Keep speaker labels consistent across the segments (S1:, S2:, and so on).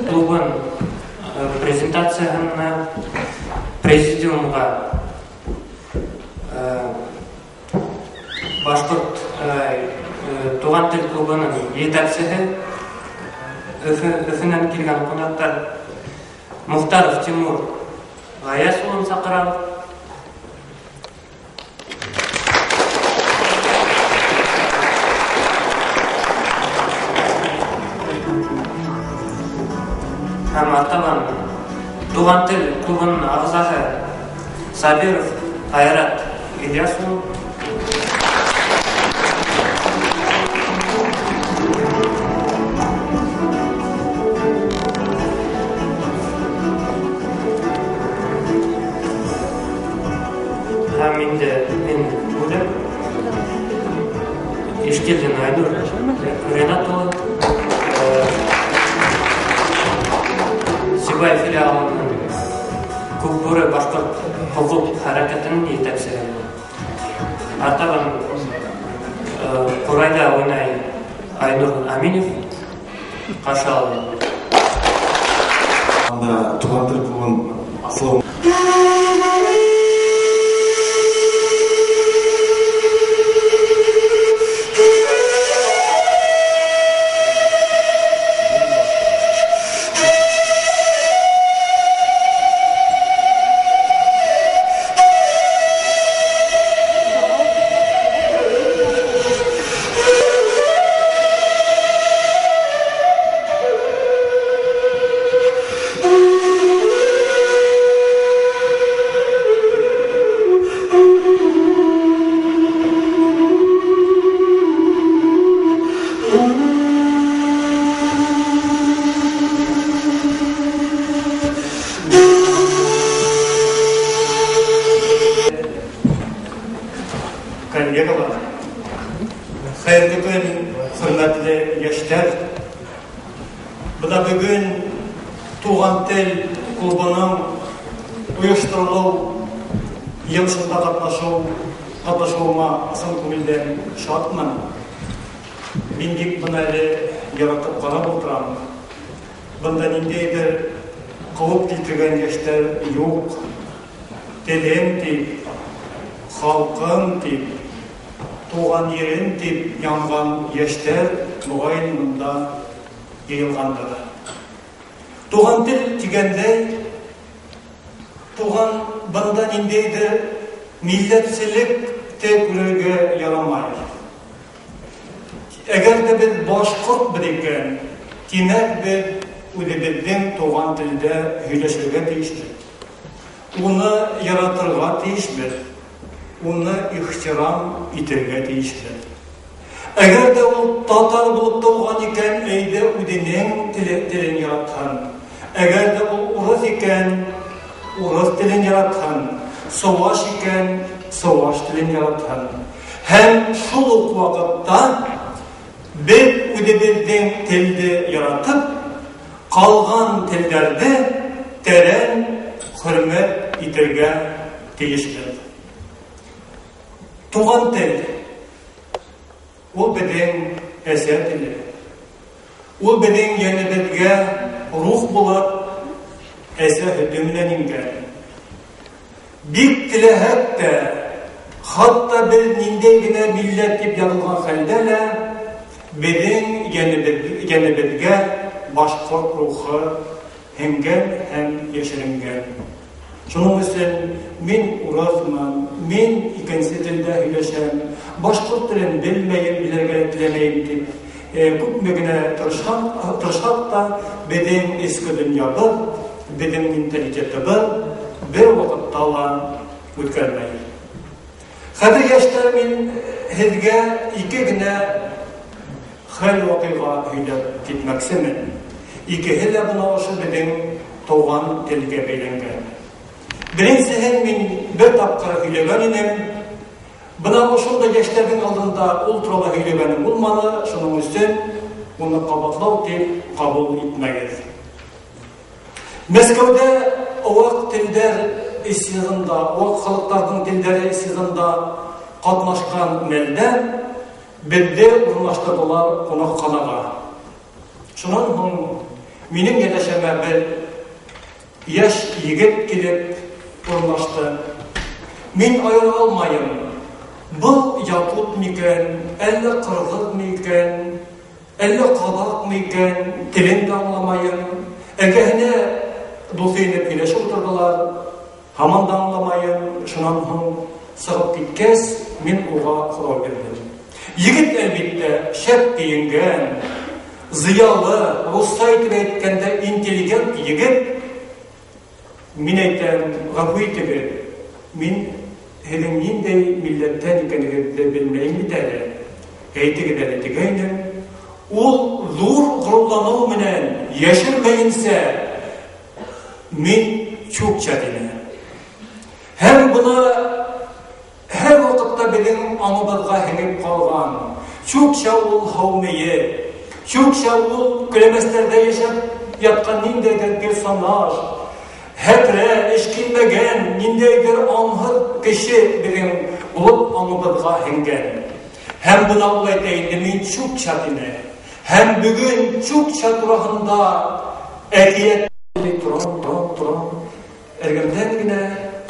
S1: Клубын презентацияны президиумға Башқұрт туған тіл клубының жетекшісі Өфінен келген қонақтар Мұхтаров Тимур Ғаясұлын шақырамыз. Һәм артабан туған тіл клубының ағзасы Сабиров Қайрат Ильясұлы. Һәм инде мен бүлем Ешкелден Айнур Ренатұлы Сибай филиалының Көкбөрі Башқұрт құқық харакетінің жетекшісі. Артабан Қурайда ойнай Айнур Аминов қарсы алды.
S2: Туған тіл клубын асылы
S3: коллегалар, қайырлы күн, құрметті яшьтер. Бұда бүгін туған тіл клубының ұйыштырылу емшілді қатнашуыма сын көңілден шатмын. Мен тек бұны әлі яратып қарап отырам. Бұнда нендей бір қауіп келтірген яшьтер жоқ. Тілім деп, халқым деп, туған ерін деп янған яшьтер мұғайын мұнда ейілғандыр. Туған тіл дегенде, туған бұнда нендейді милләтшілік те көрерге ярамайды. Әгер де біз башқұрт біреккен, демек біз өзіміздің туған тілде сөйлесуге тиіспіз. Оны яратырға тиіспіз. Оны ихтирам итәргә тиешле. Әгәр дә ул татар булып туган икән, әйдә үзенең телен яраткан. Әгәр дә ул урыс икән, урыс телен яраткан. Саваш икән, саваш телен яраткан. Һәм шул ук вакытта без үзебезнең телде яратып, калган телләрне тәрән хөрмәт итәргә тиешле. Туған тіл, ол біздің әсер тілі. Ол біздің енімізге рух болып, әсер үтімінен енген. Бик тілі әтті, хатта біз нендегіне милләт деп ядылған хәлдәлі, біздің енімізге башқұрт рухы әңген һәм ешірінген. Шуның өчен мен уразман, мен икенче телдә һөйләшәм, башкорт телен белмәйем, белергә теләмәйем дип, күпме генә тырышак та безнең эске дөньябыз, безнең менталитетыбыз бер вакытта ла үткәрмәй. Хәзер яшьтәр мин һезгә ике генә хәл вакыйга һөйләп китмәкчемен. Икеһе дә бuna ошо безнең туган телгә бәйләнгән. Беренчеһен мин бер тапкыр һөйләгән идем, Бына ошондай яшьләрнең алдында ул турында һөйләгәнем булмады, шуның өчен уны кабатлау дип кабул итмәгез. Мәскәүдә вак телдәр исеменда, вак халыкларның телдәре исеменда катнашкан мәлдә бездә урнаштырдылар кунакханага. Шуннан соң минем янәшәмә бер яшь егет килеп урнашты. Мин аера алмайым. Бұл якут микән, әллә кыргыз микән, әллә кабак микән, телен дә аңламайым. Әгәһенә дуфейнеп килешеп утырдылар, һаман да аңламайым. Шуннан соң сыгып киткәч, мин уга сорау бирдем. Егет әлбиттә шәп киенгән, зыялы, русча итеп әйткәндә интеллигент егет. Мин әйтәм, гафу итегез, мин һеҙҙең ниндәй милләттән икәнегеҙҙе белмәйем бит әле. Әйтегеҙ әле тигәйнем. Ул ҙур ғорурланыу менән йәшермәйенсә мин чукча дине. Һәм бына һәр ваҡытта беҙҙең аңыбыҙға һеңеп ҡалған. Чукча ул һаумейе. Чукча ул көләмәстәрҙә йәшәп ятҡан ниндәйҙер персонаж. Хәтрә, эшкинмәгән, ниндәйҙер аңһыҙ кеше беҙҙең булып аңыбыҙға һеңгән. Һәм бына ул әйтә инде, мин чукча дине. Һәм бөгөн чукча тураһында әкиәт торам. Эргәмдән генә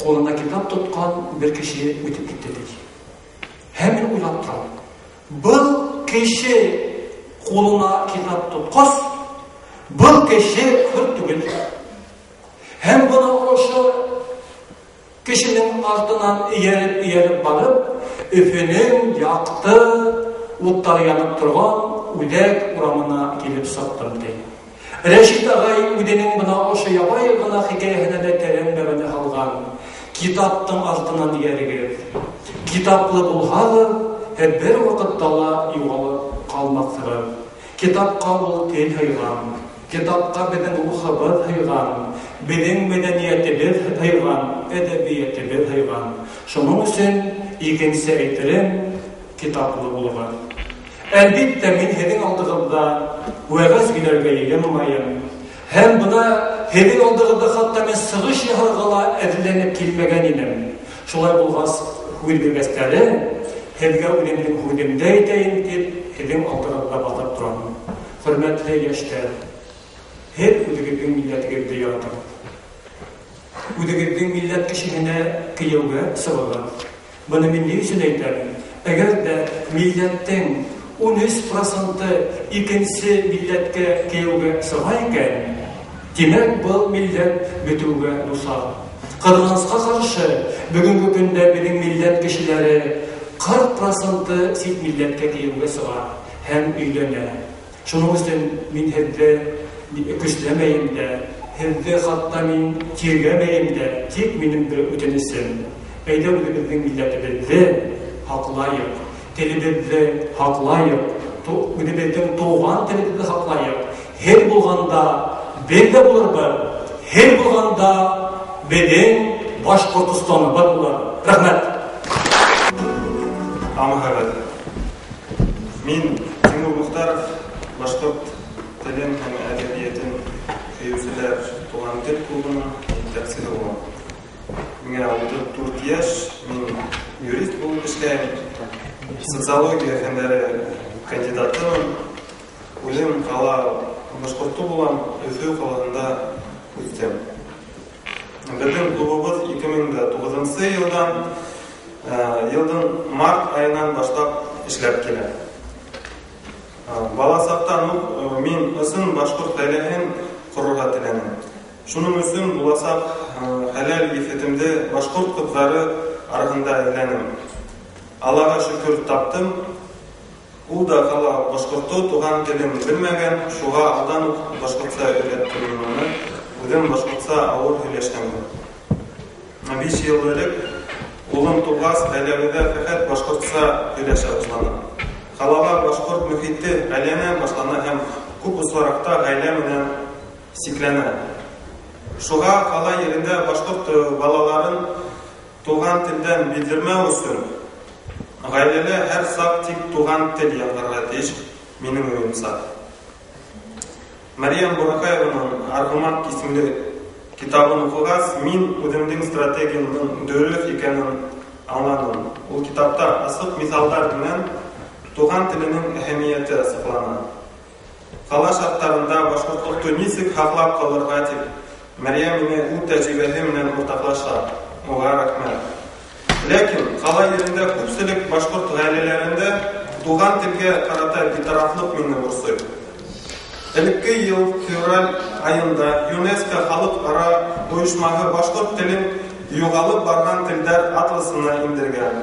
S3: ҡулына китап тотҡан бер кеше үтеп китте ди. Һәм мин уйлап торам. Был кеше ҡулына китап тотҡас, был кеше хөр түгел. Һәм бына ошо кешенең артынан ияреп барып, Өфөнөң яҡты уттар янып торған үҙәк урамына килеп сыҡтым ди. Рәшит ағай үҙенең бына ошо ябай ғына хикәйәһенә дә тәрән мәғәнә һалған. Китаптың артынан иярегеҙ. Китаплы булһағыҙ, һеҙ бер ваҡытта ла юғалып ҡалмаҫһығыҙ. Китапҡа ул тел һыйған. Китапҡа беҙҙең рухыбыҙ һыйған. Беҙҙең мәҙәниәтебеҙ һыйған, әҙәбиәтебеҙ һыйған. Шуның өсөн икенсе әйтерем, китаплы булығыҙ. Әлбиттә, мин һеҙҙең алдығыҙҙа вәғәз һөйләргә йыйынмайым. Һәм бына һеҙҙең алдығыҙҙа хатта мен сығыш яһарға ла әҙерләнеп килмәгән инем. Шулай булғас, һүҙ биргәстәре, һеҙгә үҙемдең һүҙемде әйтәйем тип, һеҙҙең алдығыҙҙа баҫып торам. Хөрмәтле йәштәр, һеҙ үҙегеҙҙең милләтегеҙҙе яратығыҙ. Үҙегеҙҙең милләт кешеһенә кейәүгә сығығыҙ. Быны мин ни өсөн әйтәм? Әгәр дә милләттең 13% икенсе милләткә кейәүгә сыға икән, тимәк, был милләт бөтөүгә дусар. Ҡыҙғанысҡа ҡаршы, бөгөнгө көндә беҙҙең милләт кешеләре 40% сит милләткә кейәүгә сыға һәм өйләнә. Шуның өсөн мин һеҙҙе көсләмәйем дә, һеҙҙе хатта мин тиргәмәйем дә, тик минең бер үтенесем. Әйҙә үҙебеҙҙең милләтебеҙҙе һаҡлайыҡ, телебеҙҙе һаҡлайыҡ, үҙебеҙҙең тыуған телебеҙҙе һаҡлайыҡ. Һеҙ булғанда беҙ ҙә булырбыҙ, һеҙ булғанда беҙҙең Башҡортостаныбыҙ булыр. Рәхмәт.
S2: Амағағыд. Мин Тимур Мухтаров, башҡорт телен һәм әҙәбиәтен һөйөүселәр туған тел клубының етәксеһе булам. Миңә 34 йәш, мин юрист булып эшләйем. Социология фәндәре кандидатымын. Үҙем ҡала башҡорты булам, Өфө ҡалаһында үҫтем. Беҙҙең клубыбыҙ 2009 йылдың март айынан башлап эшләп килә. Бала саҡтан уҡ мин ысын башҡорт ғаиләһен ҡорорға теләнем. Шуның өсөн буласаҡ хәләл ефетемде башҡорт ҡыҙҙары араһында әйләнем. Аллаға шөкөр таптым. Ул да ҡала башҡорты туған телен белмәгән, шуға алдан уҡ башҡортса өйрәттем уны. Үҙем башҡортса ауыр һөйләшкәнмен. 5 йыл элек улым туғас, ғаиләбеҙҙә фәҡәт башҡортса һөйләшә башланы. Ҡалала башҡорт мөхите әйләнә башлана һәм күп осраҡта ғаилә менән сикләнә. Шуға ҡала ерендә башҡорт балаларын туған телдән биҙҙермәү өсөн гаиледе һәр сак тик туган тел яңгырга тиеш, минең уемса. Мариям Буракаеваның «Аргумент» исемле китабын укыгас, мин үземнең стратегиямның дөрес икәнен аңладым. Ул китапта асык мисалдар белән туган теленең әһәмияте ачыклана. Кала шарттарында башкортлыкты ничек хаклап калырга дип Мариям мине үз тәҗрибәсе белән уртаклаша. Уга рәхмәт. Ләкин кала ерендә күпселек башкорт гаиләләрендә туган телгә карата битарафлык мине борсый. Элекке ел февраль айында ЮНЕСКО халыкара оешмасы башкорт телен югалып барган телдәр атласына индергән.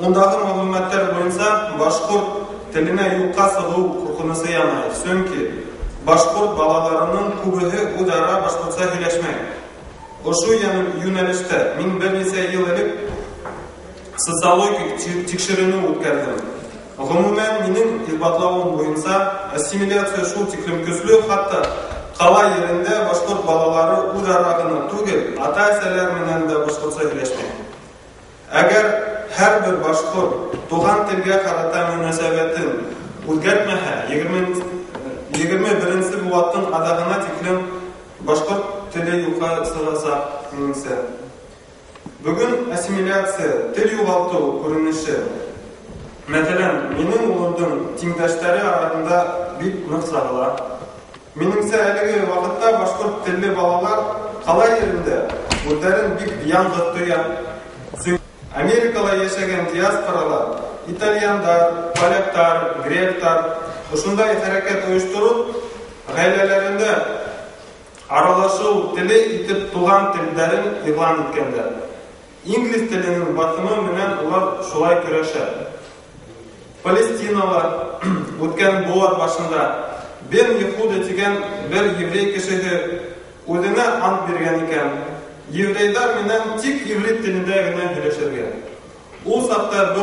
S2: Ондагы мәгълүматлар буенча башкорт теленә юкка сыгу куркынычы янай. Чөнки башкорт балаларының күбеһе үзара башкортча сөйләшмәй. Ошу юнәлештә мин берничә ел элек социологик тикшерүне үткәрдем. Гомумән минең илбатлавым буенча ассимиляция шул тиклем көчле, хәтта кала ерендә башкорт балалары үзара гына түгел, ата-әсәләр менән дә башкортча сөйләшмәй. Әгәр һәрбер башкорт туган телгә карата мөнәсәбәтен үзгәртмәһә, 21-нче буаттың адагына тиклем башкорт теле юкка сыгаса минеңсә. Бүген ассимиляция, тел югалту күренеше. Мәсәлән, минең улымның тиңдәшләре арасында бик нык сагыла. Минеңсә, әлеге вакытта башкорт телле балалар кала ерендә үзләрен бик яңгы тоя. Америкада яшәгән диаспоралар, итальяндар, поляктар, греклар ушундай хәрәкәт оештырып, гаиләләрендә аралашу теле итеп туган телдәрен игълан иткәннәр. Инглиз теленең басымы менән улар шулай көрәшә. Палестинала үткән буар башында Бен Ехуда дигән бер еврей кешеге үзенә ант биргән икән. Еврейдар менән тик иврит телендә генә һөйләшергә. Ул сакта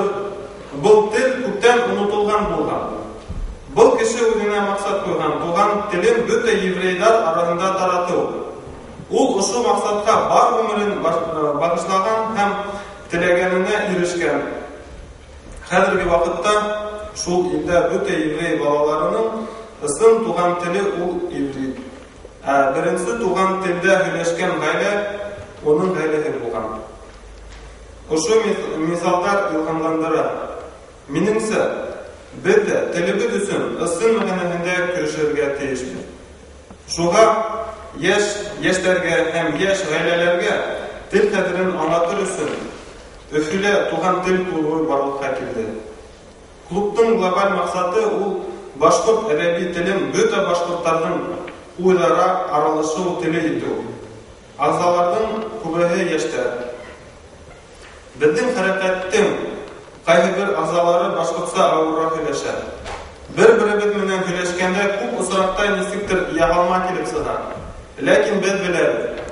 S2: был тел күптән унутылган булган. Был кеше үзенә максат куйган, туган телен бөтә еврейдар арасында тарату. Ул ошо максатка бар гомерен багышлаган һәм теләгәненә ирешкән. Хәзерге вакытта шул илдә бөтә еврей балаларының ысын туган теле ул иврит. Беренче туган телдә һөйләшкән гаилә оның гаиләһе булган. Ошо мисалдар илһамландыра. Минеңсә, без дә телебез өчен ысын мәгънәсендә көрәшергә тиешбез. Шуга яшьләргә һәм яшь гаиләләргә тел кадерен аңлатыр өчен Өфилә туган тел клубы барлыкка килде. Клубтың глобаль максаты ул башкорт әдәби телен бөтә башкортларның үзара аралашу теле итү. Агзаларның күбеһе яшьтәр. Безнең хәрәкәттең кайбер бер агзалары башкортча авыррак һөйләшә. Бер-беребез менән һөйләшкәндә күп осракта нисектер ягалма килеп сыга. Ләкин без беләбез.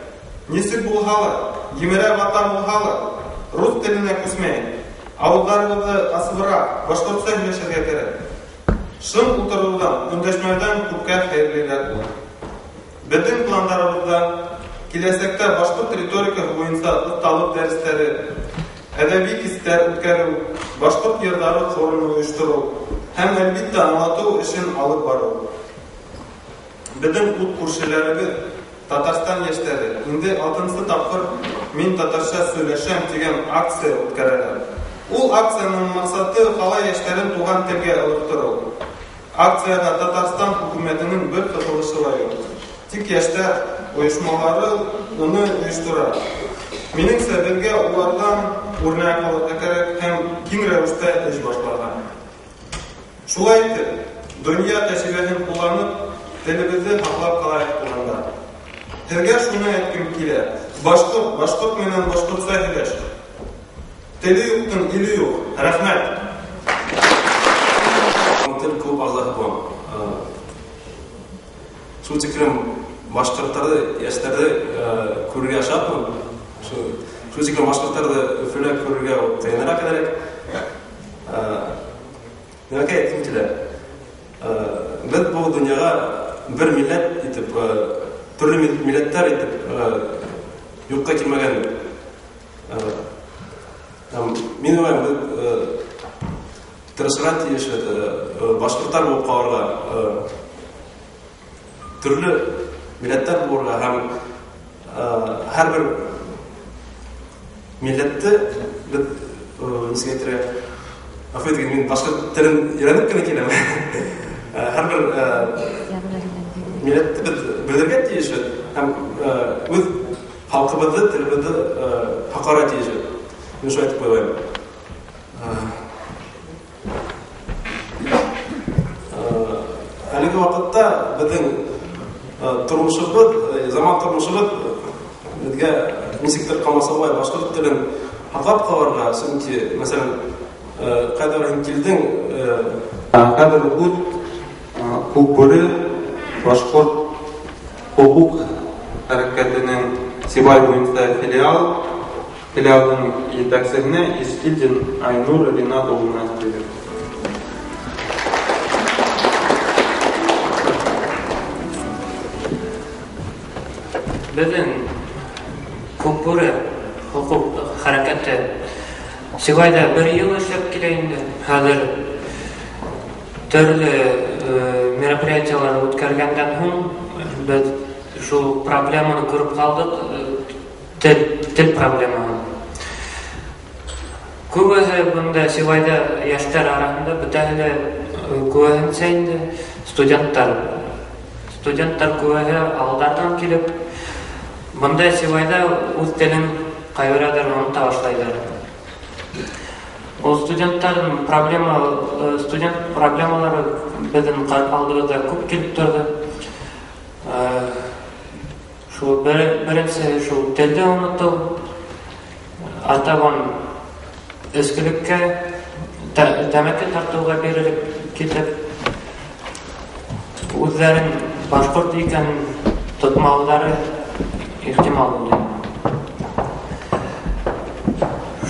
S2: Нисек булһалар, емерә ватан булһалар, рус теленә күсмәй, авылларыбызды асыбырак, башкортча һөйләшергә кирәк. Шым утырудан, өндәшмәүдән күпкә хәерлеләр була. Безнең планнарыбызда киләсәктә башкорт риторикасы буенча осталык дәресләре, әдәби кистәр үткәрү, башкорт йырдары хорын оештыру һәм әлбиттә аңлату эшен алып бару. Безнең ут күршеләребез Татарстан яшьләре инде 6-нчы тапкыр мин татарча сөйләшәм дигән акция үткәрәләр. Ул акцияның максаты кала яшьләрен туган телгә алыштыру. Акцияда Татарстан хөкүмәтенең бер кытылышы бар. Тик яшьләр оешмалары уны оештыра. Минеңсә, безгә улардан үрнәк алырга кирәк һәм киң рәвештә эш башларга. Шулай итеп, дөнья тәҗрибәсен кулланып, телебезне һаклап калайык булганда. Сезгә шуны әйткем килә. Башкорт менән башкортча һөйләш. Теле юктың иле юк. Рәхмәт.
S1: Тел күп азат булган. Шул тиклем башкортларда яшьләрдә күрергә шатмын. Шул тиклем башкортларда Өфөлә күрергә тыйнарак кирәк. Нәкә әйткем килә. Без бу дөньяга бер милләт итеп, төрле милләттәр итеп юкка килмәгән. Мин уйлыйм, тырышырга тиеш башкорттар булып калырга, төрле милләттәр булырга һәм һәрбер милләтте нисәйтергә афәйтегез, мин башка телен өйрәнеп кенә киләм. Һәрбер милләтте белергә тиеш һәм үз халкыбызны, телебезне һакларга тиеш. Мин шулай дип уйлыйм. Әлеге вакытта безнең тормышыбыз, заман тормышыбыз безгә ничектер калмаса була, башкорт телен һаклап калырга, чөнки, мәсәлән, кайдар килдең,
S2: кадр үт күпбүре башкорт хукук хәрәкәтенең Сибай буенча филиалының җитәкчесенә Искилдин Айнур Ринат улына сөйләде.
S4: Bizning Күпбүре хукук хәрәкәте Сибайда 1 ел эшләп килә инде. Хәзер төрле мероприятиялар үткәргәндән һуң без шул проблеманы күреп калдык, тел проблемасын. Күбесе бунда Сибайда яшьләр арасында бөтәһе күбесе инде студентлар күбесе алдардан килеп, бунда Сибайда үз телен кайберәдер оныта башлайлар. Студент проблемалары безнең алдыбызда күп килеп торды. Шул беренче шул телде оныту, артабан эскелеккә, тәмәке тартуга бирелеп китеп, үзләрен башкорт икәнен тотмаулары ихтимал булды.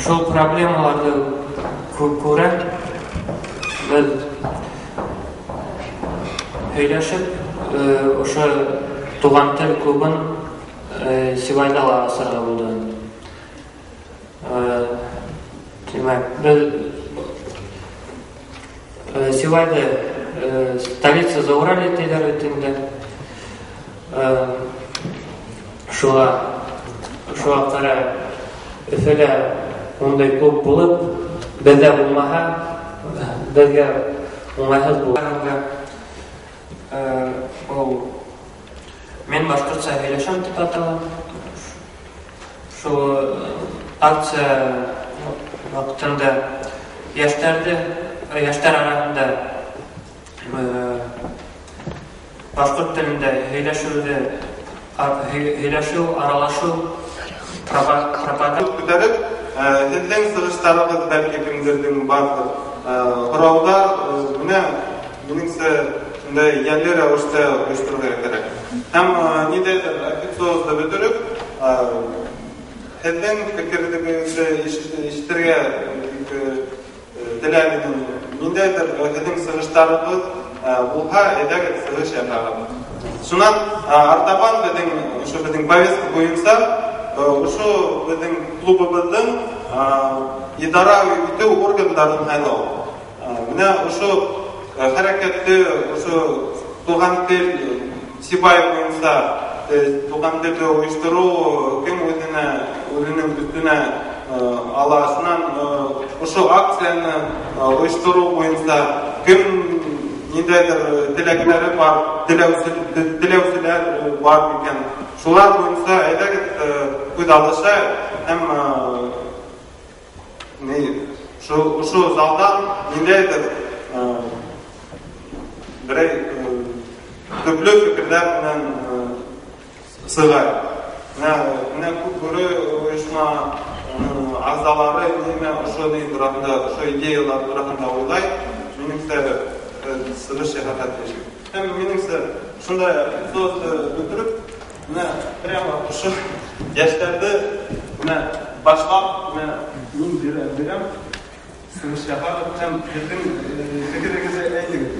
S4: Шул проблемаларды күреп, biz һөйләшеп, ошо туган тел клубын Сибайда ачарга булды. Димәк, biz Сибайда столица Зауралье диләр инде. Шуңа кара Өфәдә ондай клуб булып, бездә булмаһа, безгә уңайсыз булганга, мен башкортча һөйләшәм дип аталам. Шу акция вакытында яшьләр арасында башкорт телендә һөйләшү, аралашу, пропаганда
S2: күтәреп, һеҙҙең сығыштарығыҙ бәлки кемдерҙең барҙыр. Һорауҙар, минеңсә, шундай йәнле рәүештә ойоштороға кәрәк. Һәм ниндәйҙер официозды бөтөрөп, һеҙҙең фекерҙегеҙҙе ишетергә теләгән ниндәйҙер һеҙҙең сығыштарығыҙ булһа, әйҙәгеҙ сығыш яһағыҙ. Шунан артабан беҙҙең повестка буйынса ошо безнең клубыбыздың идара итү органдарын һайлау. Менә ошо хәрәкәтте, ошо туган тел Сибай буенча туган телде ойыштыру кем үзенең үстенә ала. Шунан ошо акцияны ойыштыру буенча кем ниндәйдер теләкләре бар, теләүселәр бар икән, шулар буенча әйдәгез күз алыша һәм ошо залдан ниндәйдер берәй төпле фекерләр менән сыга. Менә күпбүре оешма ағзалары ошо идеялар тураһында уйлай. Минеңсә, сығыш яһарға тиеш. Һәм минеңсә, шундай сөзді бөтөрүп, прямо ошо яшьләрде башлап, мин бирәм, сығыш яһарға, һәм һеҙҙең фекерегеҙҙе әйтегеҙ.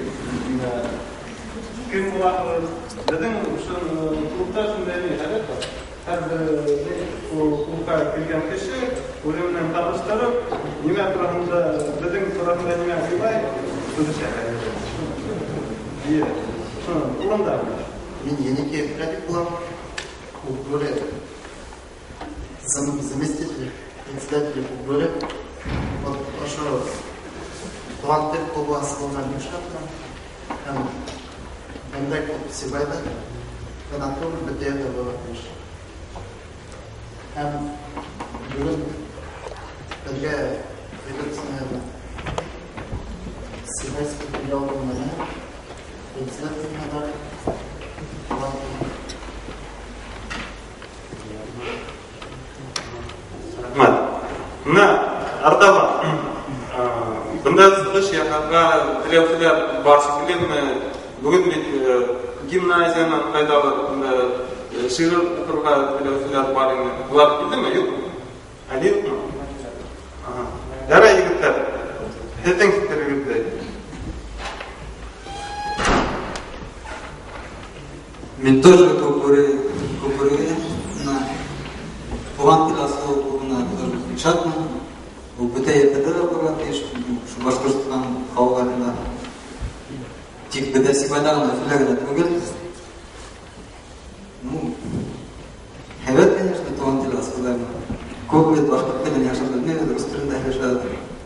S2: Кем булаһығыҙ? Беҙҙең клубта шундай хәләт бар. Һәр клубка килгән кеше Өлімнен табыстырып, неме тұрағында, біздің тұрағында неме қылбай, сөзіше ұлында.
S5: Мен Енеке Прадик болам, Кубгоре, заместитель председателя Кубгоре. Вот ошо туған тек қолбасы болған мешатына, мындай көп Сибайда, ғанатым бітеді болады. Бүгін бірге редакцияны Сибайский филиал болманы, председатель да
S2: Мына ардава бұнда сығыш яқаға тілеушілер баршы келемі бүгін гимназияның қайдағы шиғыр оқырға тілеушілер бар еңі бұлар келді ме? Юк? Әлі юк ма? Дара егіттер ертең сіздер егітті.
S6: Мен тоже Кубгореге на туған тіл асылы клубына шатмын. Бұл бүте ертеді барады, шу Башқұртстан қауғарында. Тек бүте Сибайдағына филягына түгел. Хәбет, конечно, туған тіл асылдарына. Көп бет башқұрт тілін яшады, не рус тілінде яшады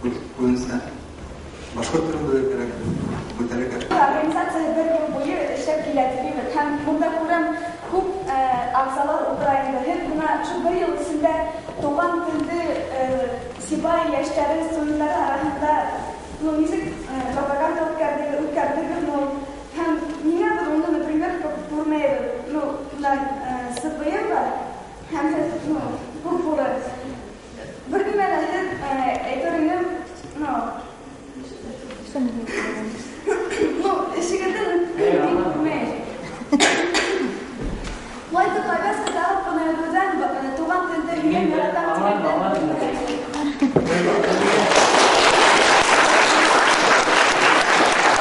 S6: көбінесе. Башқұрт тілін бөлек керек, көтерек керек.
S7: Organizatsiya bir yıl boyu işlep geliştirdi. Hem bunda kuran çok aksalar Ukrayna'da. Hep buna şu bir yıl içinde doğan tilde Sibay yaşları sorunları arasında müzik propaganda utkardığı hem niye de onu например kurmaya Sıbıya hem de bu burada. Bir gün ben eğitimim Şirketin kurmaya. Bu ayda tabiat kadar bana özel tuğan tilde yine yaratan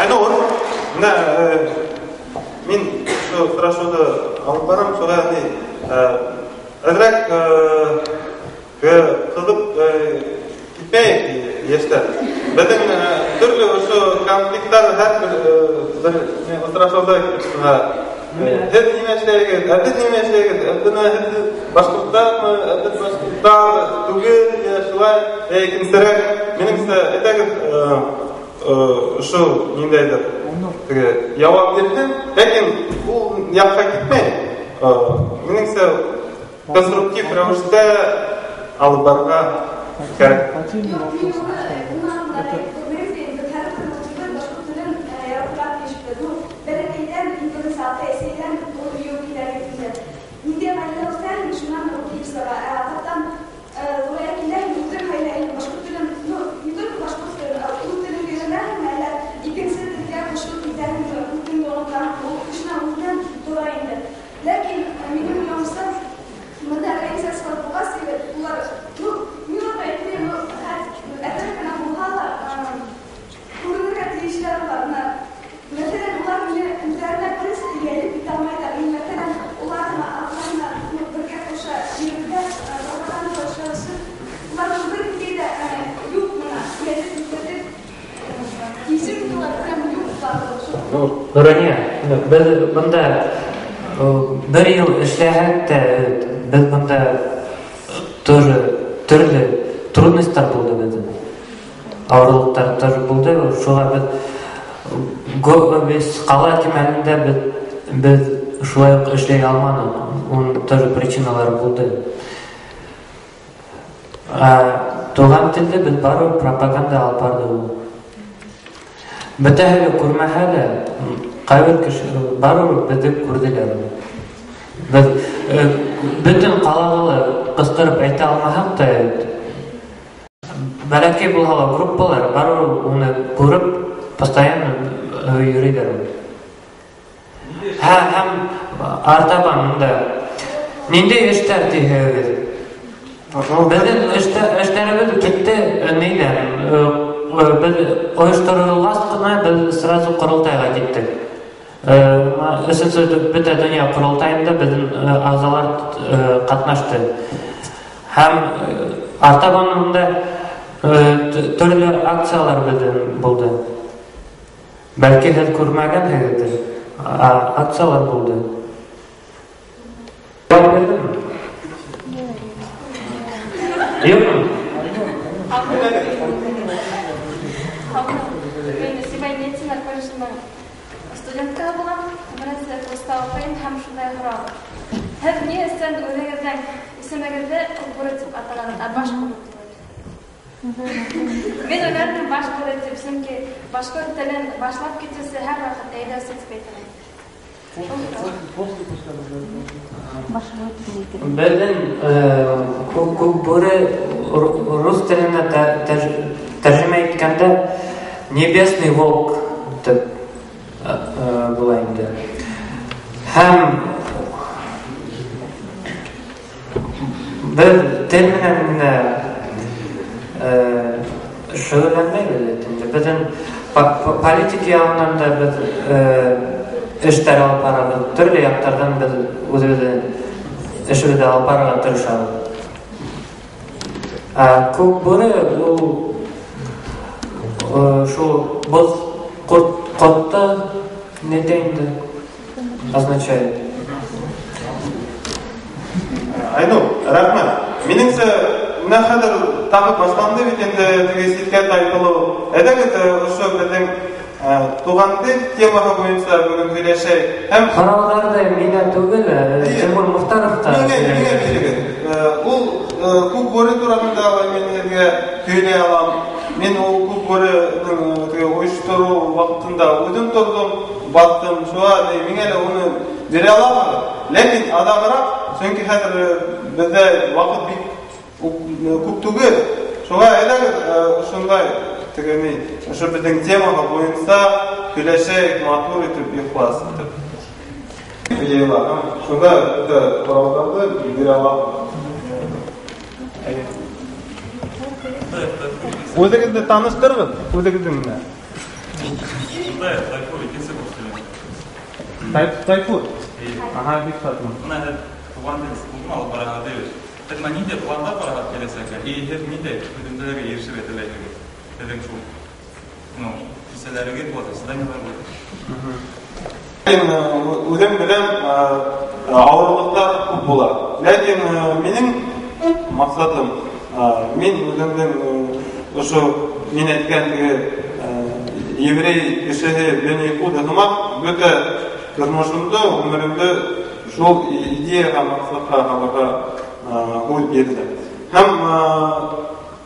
S2: Айнур, мен сұрашуды алып барам, соға әзірек қылып кетмейік ешті. Біздің түрлі осы конфликттар бір сұрашуды Hep nimeşlerge, elbet nimeşlerge, elbet başkırtlarmı, elbet başkırtlar, tügül, şulay, kimserek, menimse etegir şu nindeydir. Yavap verdim, lakin bu yakka gitmey. Menimse konstruktif ravishda alıp barga kerak.
S4: Нұрания, біз бұнда бір ел ішләғәтті, біз бұнда түрлі трудностьтар болды біздің. Ауырлықтар тоже болды. Шуға біз қала кемәлінде біз шулай ішлей алмады. Оның тоже причиналары болды. Туған тілді біз бару пропаганда алып барды. Бітәһелі көрмәһәлі, қайбір кіші бару бізді көрділер. Бүтін қалағылы қыстырып әйті алмағақ та бәләкей болғала группалар бару оны көріп, постоянно үйрейдер. Һәм артабан мұнда нендей эштәр дейгіз? Біздің эштәріміз кетті нейден? Biz uyuşturulğasına biz sırası kurultayga gittik. Bütün dünya kurultayında bizim azalar katnaştı. Hem артабанында төрле акциялар булды. Бәлки һез күрмәгәнһегездер. Акциялар булды. Юкмы?
S7: Мен Сибай медицина колледжінің студентка болам. Біраз просто оқимын һәм шундай сұрау. Һәм не сен өзіңіздің исеміңізді кооператив аталған башкорт. Мен ойлардым башкорт сөнки башкорт телен башлап кетсе һәр вакыт әйдә сөтпәйтем.
S4: Безнең күбүре рус теленә тәрҗемә иткәндә Небесный волк дип була инде. Һәм бер терминне шөгыльләнмәйбез инде. Безнең политик ягыннан да без эштәр алып барабыз. Төрле яктардан без үзебезнең эшебезне алып барырга тырышабыз. Күбүре ул шул боз котта не дейді означает?
S2: Айну, рахмет. Меніңше, мына хәзер тағы башланды бит инде теге ситкә тайтылу. Әдәгез ошо безнең туганды темага буенча бүген сөйләшәй. Һәм
S4: Каралганда миңа түгел, Тимур Мухтаров та.
S2: Ул күп бүре турында мен сезгә сөйләй алам. Мен ул күп бүрене оештыру вакытында үзем тордым, баттым, шуңа миңа уны бере алам. Ләкин адагырак, чөнки хәзер бездә вакыт бик күп түгел. Шуңа әйдәгез ошондай тегене, ошо безнең темага буенча сөйләшәйек, матур итеп ихлас итеп. Шуңа да каралганда бере алам. Өзіңізді таныштырыңыз, өзіңіздің міне.
S8: Тайфур, екенсі көпшілі.
S2: Тайфур? Аға, бек сатым.
S8: Бұна туған деңіз құлдың алып бараға дейбіз. Тәтіма нейде планда бараға келесәкі, ейхер нейде өдімділігі ершіп етіләйдігі. Дәдің шул, кеселеріге болады, сыданелер болады.
S2: Өзім білем, ауырлықтар көп болады. Ләкин менің мақсатым, мен өзімдің ошо мен әйткәндәге еврей кешеһе Бен Якуда һымак бөтә тормышымда, өмеремдә шул идеяга, максатка аларга үз бирде. Һәм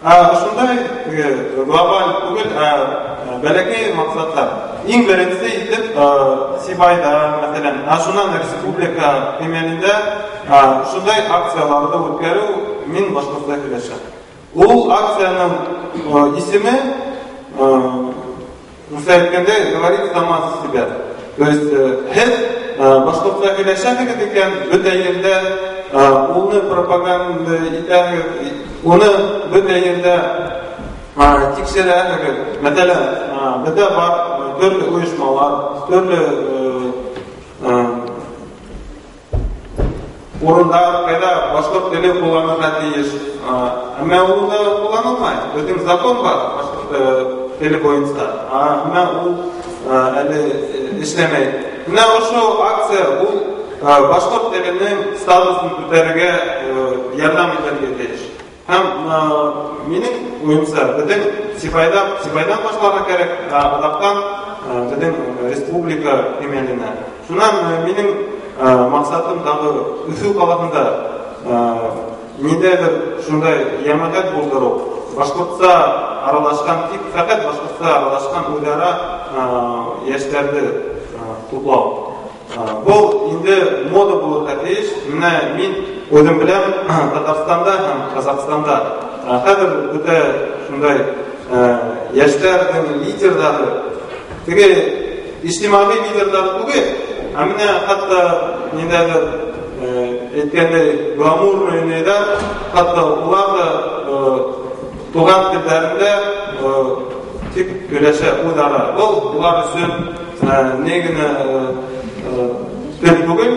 S2: ошондай глобаль түгел, бәләкәй максатлар. Иң беренче итеп Сибайда, мәсәлән, шуннан республика кимәлендә шундай акцияларда үткәрү мин башкортча сөйләшәм. Ул акцияның исеме, әйткәндә, говорит сама за себя. То есть, һез башкортча сөйләшәсегез икән, бөтә ердә улны пропаганда итәгез, уны бөтә ердә тикшерәсегез. Мәсәлән, бездә бар төрле оешмалар, төрле урындар, кайда башкорт теле кулланырга тиеш. Әмма ул да кулланылмай. Безнең закон бар башкорт теле буенча. Әмма ул әле эшләмәй. Менә ошо акция ул башкорт теленең статусын күтәрергә ярдәм итәргә тиеш. Һәм минең уемча, безнең Сибайдан башларга кирәк, адактан безнең республика кимәленә. Шуннан минең максатым тагы Өфө каласында ниндәйдер шундай ямагат булдыру, башкортча аралашкан, тик фақат башкортча аралашкан үзара яшьләрне туплау. Бу инде мода булырга тиеш. Менә мин үзем белән Татарстанда һәм Казакстанда хәзер бөтә шундай яшьләрнең лидерлары, теге иҗтимагый лидерлар түгел, менә хәтта ниндәйдер әйткәндәй гламурный нейдә, хәтта улар да туган телләрендә тик сөйләшә үзара. Ул улар өчен не генә тел түгел,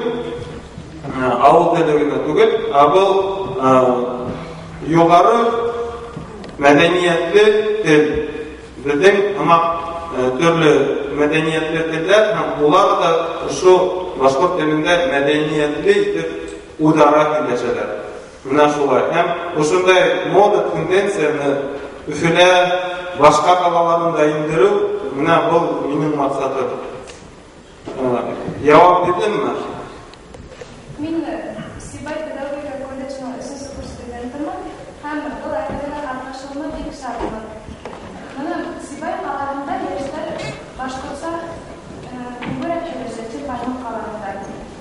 S2: авыл теле генә түгел, бу югары мәдәниятли тел. Безнең төрле мәдәниятле телләр һәм улар да шу башкорт телендә мәдәниятле итеп удара килешәләр. Менә шулай. Һәм ошондай мода тенденцияны Өфөлә башка калаларында индерү, менә бу минем максатым. Явап бирдемме?
S7: Мин Сибай педагогика колледжының 3-нче курс студентымын һәм бу әйберне катнашуыма бик шатмын. Менә Сибай калаларында яшьләр башкортча күбрәк сөйләшә Байнур калаларында.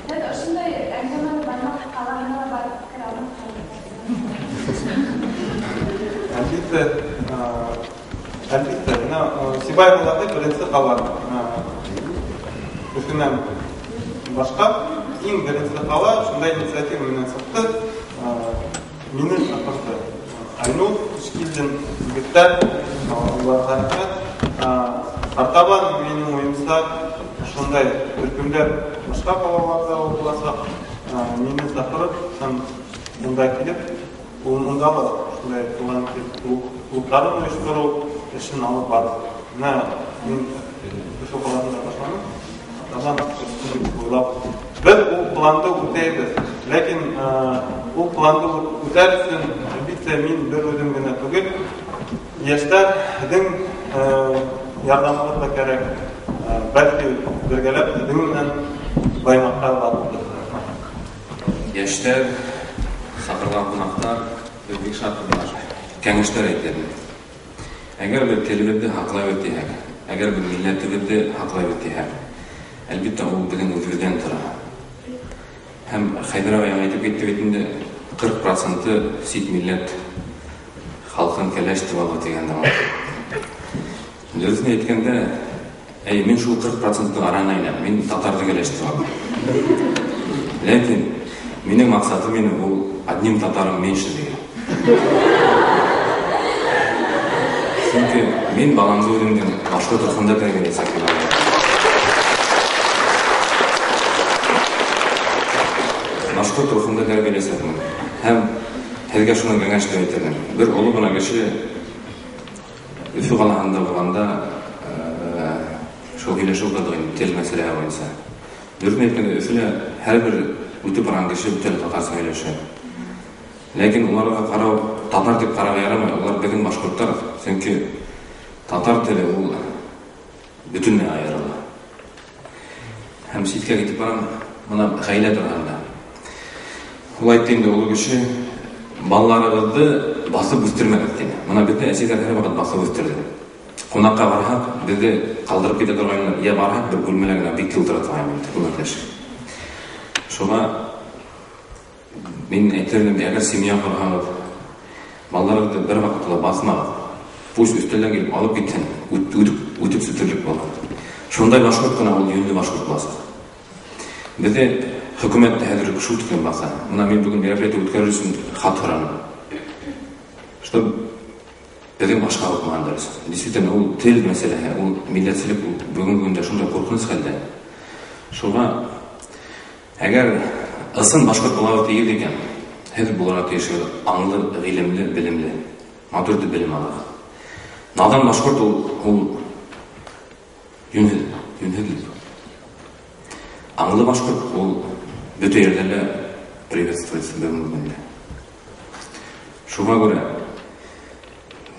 S7: Һәм ошондай әңгәмәне Байнур калаларына барып керәм.
S2: Әлбәттә, Сибай каласы беренче кала. Өфөннән башка иң беренче кала, шундай инициатива менән чыкты. Минем апарты. Айнур Шкилдин биттә Аллаһка артабан минем уемса шундай төркемләр башка калаларда булса, мине чакырып, һәм монда килеп, монда шундай туган клубларын оештыру эшен алып барып. Менә мин Өфө каласында башладым. Артабан уйлап, без ул планды үтәйбез. Ләкин ул планды үтәр өчен әлбәттә мин бер үзем генә түгел, яшьләрнең ярдәмы да кирәк. Бәлки бергәләп безнең Баймакка барып.
S9: Яшьләр, сакырган кунактар бик шатлар. Кәңәшләр әйтәләр. Әгәр бер телебезне хаклап үтәһәк, әгәр бер милләтебезне хаклап үтәһәк, әлбәттә ул безнең үзебездән тора. Һәм Хайдар агай әйтеп китте бит инде 40% сит милләт халкын кәләштеп алды дигәндә. Дөресен әйткәндә, мин шул 40%-ның араны әйләнәм. Мин татарды кәләштеп алдым. Ләкин минем максатым ул одним татарым меньше дигән. Чөнки мин баламны үземнең башка төркемдә тәрбияләп саклыйм. Башка төркемдә тәрбияләсәм, һәм һәргә шуны кәңәшләп әйтәм. Бер олы гына кеше Өфө каласында булганда шул килешү булды тел мәсьәлә буенча. Дөресен әйткәндә, Өфөлә һәрбер үтеп барган кеше бүтән татарча сөйләшә. Ләкин уларга карау, татар дип карарга ярамый, улар безнең башкортлар, чөнки татар теле ул бүтәнләй аерыла. Һәм ситкә китеп барам, моны гаилә торганда. Ул әйткәндә, ул кеше балаларыбызды басып үстермәгез дине. Моны безне әсәрләр һәр вакыт басып үстерде. Кунакка барһак, безне калдырып китә торганнар, я барһак бер бүлмәләргә бик килтерә торган күмәкләш. Шуңа мин әйтермен, әгәр семья корганыз, балаларыгызды бер вакытта басмагыз. Пусть өстәлгә килеп алып китсен, үтеп сүтерлек булган. Шундай башкорт кына ул юнлы башкорт буласы. Бездә хөкүмәт хәзер шул тикән баса. Менә мин бүген мероприятие үткәрү өчен хат торам. Что безнең башка укымандарыз. Действительно, ул тел мәсьәләсе, ул милләтчелек бүген көндә шундай куркыныч хәлдә. Шуңа әгәр ысын башкорт булабыз дигән икән, һәр буларга тиешле аңлы, гыйлемле, белемле, матур дип белем алырга. Надан башкорт ул юнһедлек. Аңлы башкорт ул бөтә yerдә приветствуется бүгенге. Шуңа күрә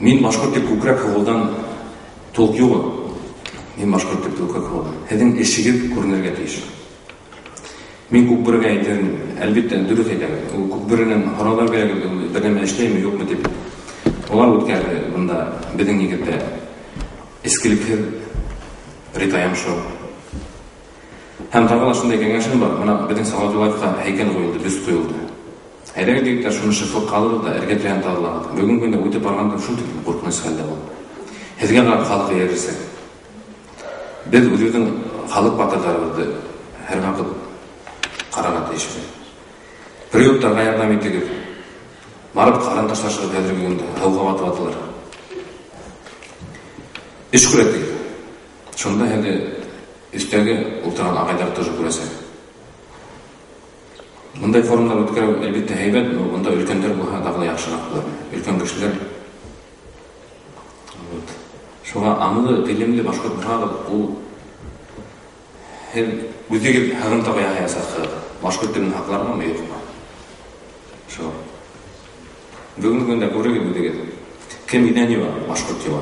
S9: мин башкорт дип күкрәк кагылдан толк юк. Мин башкорт дип күкрәк кагылдан. Һәдән ишегеп күренергә тиеш. Мин күкбүрегә әйтермен, әлбәттә дөрес әйтәм. Ул күкбүрегеннән харалар кирәк, бәгәмә эшләйме, юкмы дип. Алар үткәрде монда безнең егеттә. Искелекле ритаям шул. Һәм тагын шундай кәңәшем бар. Менә безнең Салаватуллаевка һәйкәл куелды, бюст куелды. Әйдәгез егеттәр шуны шифр калды да эргәтлән тазалагыз. Бүген көндә үтеп барганда шул тип куркыныч хәлдә бул. Һезгә гына халкы ярыйсы. Без үзебезнең халык батырларыбызды һәр вакыт карарга тиешбез. Приюттарга ярдәм итегез. Барып каран ташлашып хәзерге көндә хәлгә батып аталар. Эш күрәтегез. Шунда инде истәге ултырган агайлар тоже күрәсәк. Мындай форумдар өткөрүү элбетте хейбет, мында өлкөндөр булса дагы жакшыраак болот. Өлкөн кишилер. Шуга аны билимли башкарууга бул өзгеге хагымтага ясакы башкарт тилин хакларга ма жокпу? Шу. Бүгүнкү күндө көрөгө деген кем Инанева башкарт жаба.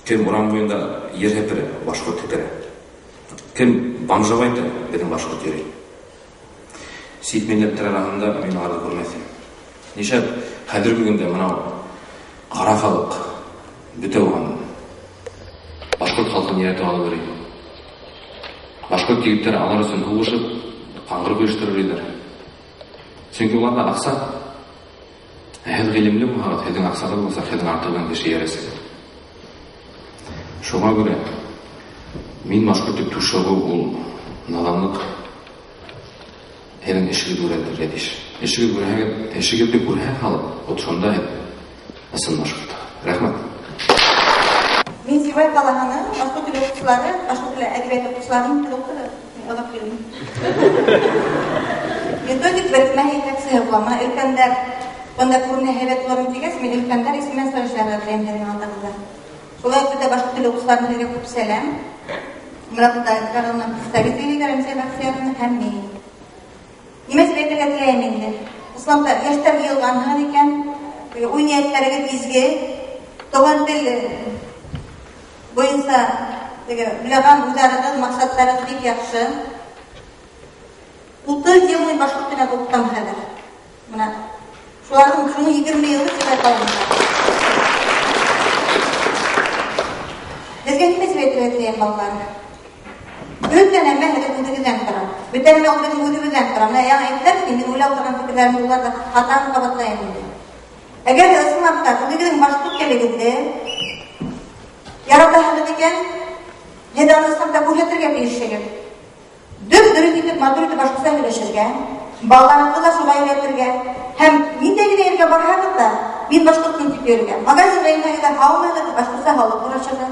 S9: Кем Уран боюнда Ерепире башкарт текере. Кем Бамжабайда деген башкарт жери. Сит миллеттер арасында мен арды көрмесем. Неше кадыргы күндө мына кара халык бүте болгон башкарт халкын ярата алып берет. Башкарт жигиттер алар үчүн угушуп, каңгыр көчтөрүлөр. Чөнки уларда акса хел гилимли булат, хелдин аксагы болса, хелдин артыгын киши ярасы. Шуга көрө мен башкарт тушогу бул наданлык хелин ишиги көрөдүр дедиш. Ишиги көрө халык отшонда асын башкарт. Рахмат.
S10: Мен Сибай Калаханы, башкарт тил окуучулары, башкарт тил әдебият окуучуларынын тил окуучулары алып келдим. Методик верификация булама өлкөндөр онда күрүнө хебет болом дегенс мен өлкөндөр исмен сорашалар белемдерин алдыгында. Шулай да башкарт тил окуучуларына көп салам. Мурада каралган представителдер эмсебаксиянын хамми. Немес бекеге тилеймендер. Исламда яштар йылган экен, унияттерге бизге тогон тил боюнча билган үзләренең максатлары бик яхшы. 30 ел мин башкорт телен укытам хәзер. Менә шуларның шуны 20 елны сибай калган. Безгә нимә сөйләтергә балалар? Бөтен нәмә хәзер үзегездән тора. Бөтен нәмә үзегездән тора. Менә яңа әйттеләр, инде уйлап торган фикерләрне улар да хатан кабатлайм инде. Әгәр исламда үзегезнең башкорт телегендә ярата хәле дигән Ядалыстанда бүлетергә тиешегез. Дөрес итеп матур итеп башкаса сөйләшергә, балаларны да шулай өйрәтергә. Һәм ниндәй генә ергә барһагыз да, мин башкортны дип йөрергә. Магазин районында һаумыгы башкаса халык урашырга.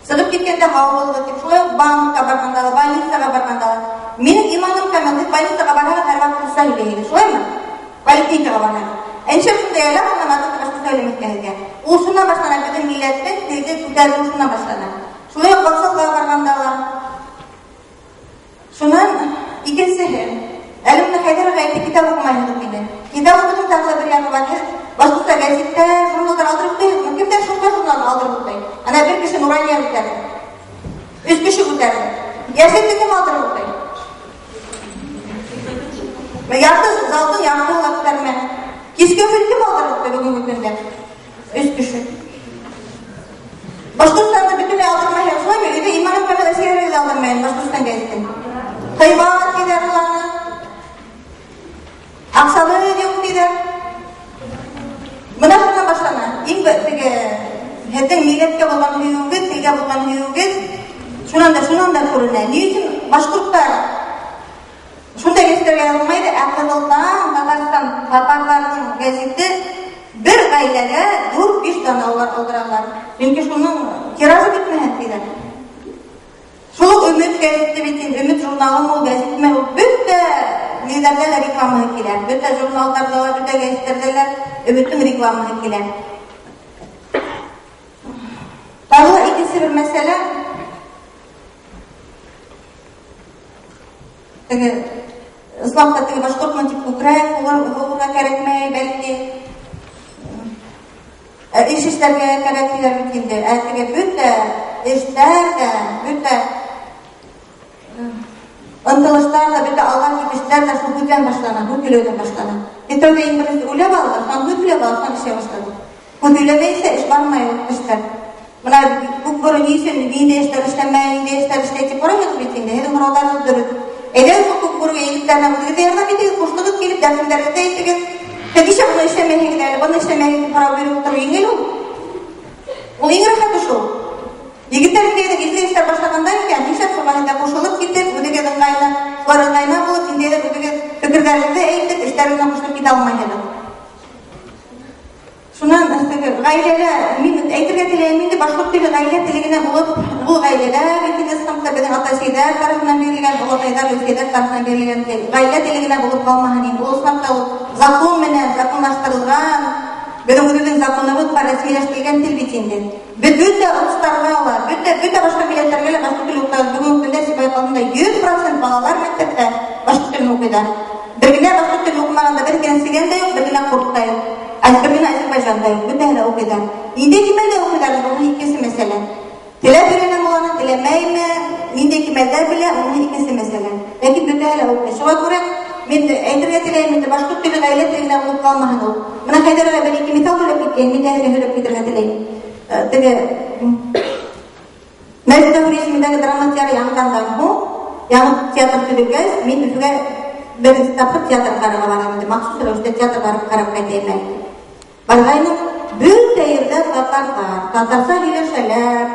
S10: Сыгып киткәндә һаумыгы дип шулай банкка барганда, больницага барганда, минем иманым камил дип больницага барһагыз һәр вакыт сөйләйгез. Шулаймы? Поликлиникага барһагыз. Әншә шунда ялган матур башкаса сөйләмәскә. Ул шуннан башлана безнең милләттә телгә күтәрү шуннан башлана. Шулай баксалга барганда шуннан икенче әлемне хәйдәр гаете китап укымайсыз диде. Китап укудым тагы бер ягы бар. Башка газетта журналдар алдырып куйды. Кемдер шунда журнал алдырып куйды. Ана бер кеше Нурания үтәде. Үз кеше үтәде. Яшәтте кем алдырып куйды. Мен ярты залдын ярты лаптарына киске кем алдырып куйды бүгенге көндә. Үз кеше. Башкортстанда бүтүн алдырмай шулай биде иманым кабыл әсәргә алдырмайын Башкортстан газетен. Кайбат кидерларны аксалы юк диде. Менә шуннан башлана. Иң теге хәтта милләткә булган хыюгыз, телгә булган хыюгыз шуннан да күренә. Ни өчен башкортлар шундай газетләргә алмайды? Акылдан Татарстан татарларының газеты bir гаиләгә 4-5 дана алдыралар. Чөнки шуның тиражы битмәгән диде. Шул өмет газеты бит, өмет журналы мул газетме бөтә нидәләр реклама килә. Бөтә журналларда, бөтә газетләрдә өметтең реклама килә. Тагы икенче бер мәсьәлә. Теге исламда теге башкортман дип күкрәк булырга кирәкмәй, бәлки эшләргә кирәкләр бит инде. Теге бөтә эшләр дә, бөтә антылыштар да, бөтә алган китешләр дә шул бүтән башлана, бу килүдән башлана. Әйтәгә инглиз уйлап алды, һәм бүтләп алган эшләр башлады. Күтүләмәйсә эш бармай эшләр. Менә бу борын исен инде эшләмәй, инде эшләп бармый бит инде. Һәм мураллар дөрес. Әгәр бу күргән егетләрнең үзләре ярдәм итеп, куштыгыз килеп дәфтәрләргә әйтегез. Тегеше буны эшләмәгәндә, буны эшләмәгәндә фара бирү туры иңел ул. Ул иңел хәтта шул. Егетләргә дә излештер башлаганда икән, нишләп шуларга кушылып китеп, үзегә дәңгайна, фарыгайна булып, инде дә үзегә фикерләрне әйтеп, эшләрне кушылып китә алмайды. Шуннан гаиләгә мин мен әйтергә теләйем инде башкорт теле гаилә телегенә булып, бу гаиләләр икенче сыныфта безнең ата-әҗәләр тарафыннан бирелгән, олатайлар үзгәләр тарафыннан бирелгән гаилә телегенә булып калмаган инде. Ул сыныфта закон менән законлаштырылган, безнең үзебезнең законыбыз бар, рәсмиләштергән тел бит инде. Бөтә укытучыларга алар, бөтә башка милләтләргә дә башкорт теле укыталар. Бүгенге көндә сибай калганда 100% балалар мәктәптә башкорт телен укыйлар. Бер генә башкорт теле укымаганда бер кенсигән дә юк, бер генә курыкта юк. Бер генә Азәрбайҗанда юк, бөтәһе укыйлар. Инде кимәлдә укыйлар, бу икенче мәсьәлә. Теләп бирелгән булган, теләмәйме, нинди кимәлдә белә, ул икенче мәсьәлә. Ләкин бөтәһе укый. Шуңа күрә мен әйтергә теләйем инде башкорт теле гаилә теленә булып калмаган ул. Менә Хәйдәргә бер ике мисал бүләк иткән, мин дә һөреп китәргә теләйем. Теге Мәҗит Әфрисимдәге драма театры яңгырдан бу, яңгыр театр төзелгәч, мин Өфөгә беренче тапкыр театр карарга барам инде. Махсус рәвештә театр барып карап кайтайм. Баргайным, бөтә ердә татарча һөйләшәләр,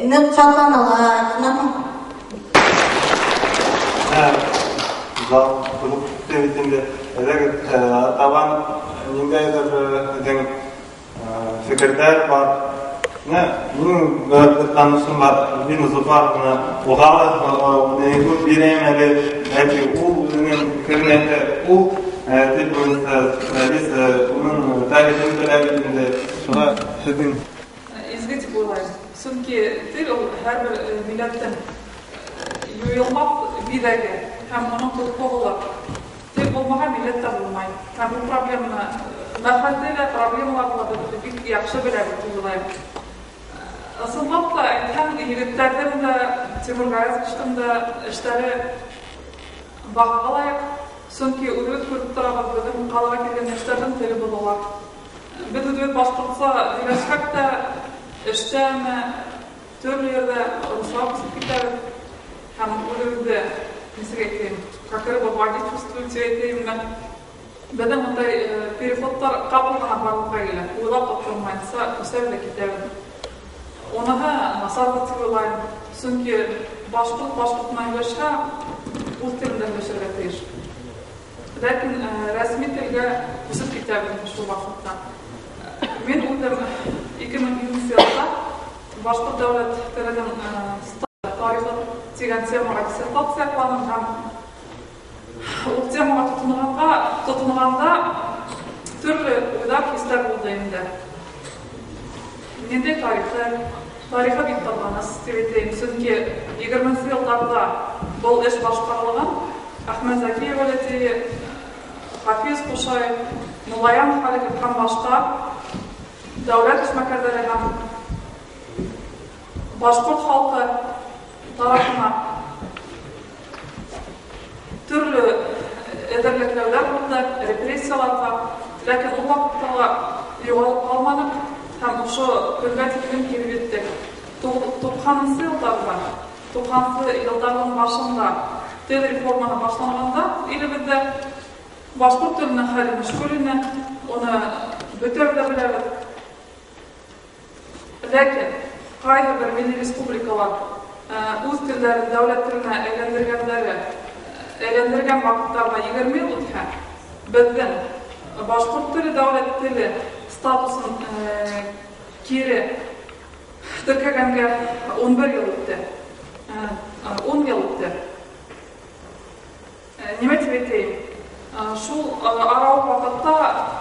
S10: нык шатланалар.
S2: Булып тәвитендә табан ниндәйдер фикерләр бар. Минем бер танышым бар, бер музыкалар уга нәйгү бирәм әле, әти ул үзенең фикерләрендә ул дип буенча журналист уның тарихын беләләр инде. Шуңа сезнең
S11: изге дип уйлайм. Чөнки тел ул һәрбер милләттән юелмак бидәге һәм моның кулы. Тел булмаган милләттә булмай. Һәм бу проблеманы мәхәлләдә проблемаларны бик яхшы беләбез дип уйлайм. Ысынлап та әйткән егетләрнең дә Тимур Гаязовичтың да эшләре багага лаек. Чөнки үзебез күреп торабыз, безнең калага килгән эшләрнең теле булалар. Без үзебез башкортса сөйләшсәк тә, эштәме, төрле ердә руслап китәбез. Һәм үзебездә нисек әйтим, как рыба чувствуете әйтим. Безнең мондай переходтар капыл гына барлыкка килә. Уйлап тормайса, күсәп тә китәбез. Оныһы насар дип уйлайм. Чөнки башкорт һөйләшә, үз телендә һөйләшергә тиеш. Ләкин рәсми телгә күсеп китәбез шул вакытта. Мин үзем 2020 елда башкорт дәүләт теленең тарихы дигән темага диссертация планым һәм ул темага тотынганда төрле уйлар, хисләр булды инде. Нинди тарихы бик таланыс дип әйтәм. Чөнки 20 елларда был эш башкарылган. Әхмәт Закиев әти, Хафиз Кушай, Мулаян Халиков һәм башка дәүләт эшмәкәрләре һәм башкорт халкы тарафына төрле эдәрлекләүләр булды, репрессиялар бар. Ләкин ул вакытта югалып калмадык һәм ошо көнгә тиклем килеп җиттек. 90 елларның башында тел реформаны башланганда, илебездә башкорт теленең хәле мөшкүлне, оны бөтәбез беләбез. Ләкин кайбер милли республикалар үз телләрен дәүләт теленә әйләндергән вакытларда 20 ел үтә. Безнең башкорт теле дәүләт теле статусын кире теркәгәнгә 11 ел үтте. 10 ел үтте. Нимә дип әйтәм? Шул арау вакытта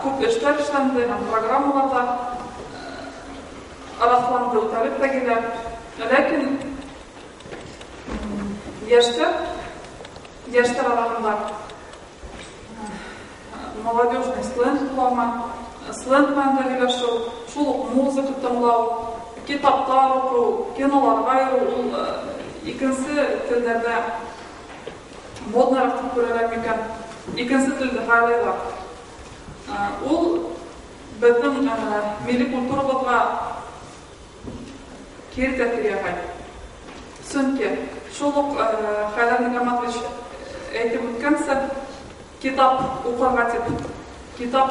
S11: күп эшләр эшләнде, программаларда арасланды, үтәлеп тә килә. Ләкин яшьтәр арасында молодежный сленг булма, сленг мәгънәсендә һөйләшү, шул ук музыка тыңлау, китаплар уку, киноларга йөрү, икенче телдәрдә моднарак дип күрәләр микән? Икенче телдә хәлләр. Ул безнең милли культурабызга кире тәэсир ясый. Чөнки шул ук Хәйдәр Нигъмәтович әйтеп үткәнсә, китап укырга дип, китап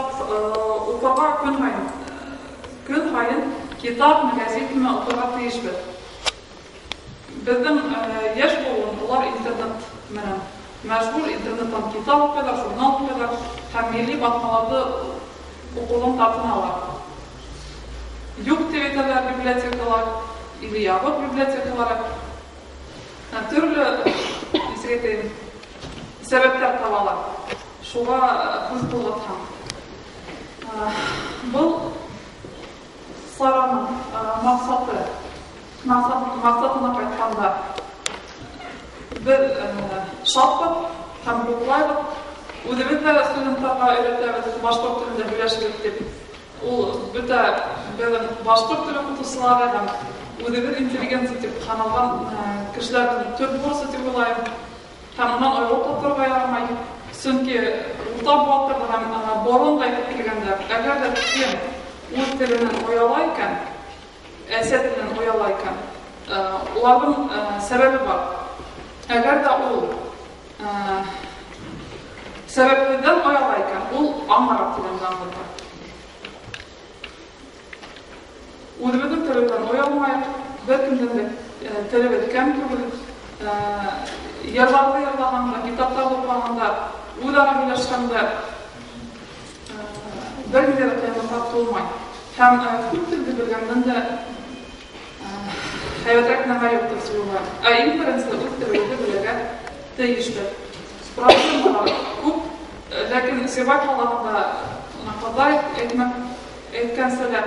S11: укырга көн һайын китап магазинны укырга тиешбез. Безнең яшь булган улар интернет менән мәшгуль, интернеттан китап укыйлар, журнал укыйлар һәм милли батмаларны укудан тартыналар. Юк дип әйтәләр библиотекалар, или ябык библиотекалар. Төрле сәбәпләр табалар. Шуға күз булган. Бұл сараның мақсатына қайтқанда бір шатпыт, һәм бұқлайбыт. Үдебетті студенттарға өйретәбіз башқұрт тілінде білешілік деп. Ол бүті башқұрт тілі құтысылары һәм үдебет интеллигенция деп қаналған кішілердің төрт болсы деп олайым. Һәм онан ойлап отырға ярамай. Сөнки урта буаттырды һәм борон қайтып келгенде, әгәр дә кем үз теленен ояла икән, әсә теленен ояла икән, уларның сәбәбе бар. Әгәр дә ул сәбәпледән ояла икән, ул аңларак теленен аңлата. Үҙебеҙҙең теленен оялмайыҡ, бер кемдән дә телебеҙ кәм түгел, йырларҙы йырлағанда, китаптар уҡығанда, үҙ-ара һөйләшкәндә бер ниндәй ҙә ҡыйынлыҡтар тыумай. Һәм күп телде белгәндән дә һәйбәтрәк нәмә юҡтыр тип. Иң беренсе үҙ телебеҙҙе белергә тейешбеҙ. Проблемалар күп, ләкин Сибай ҡалаһында ҡаҙа әйткәнсә лә,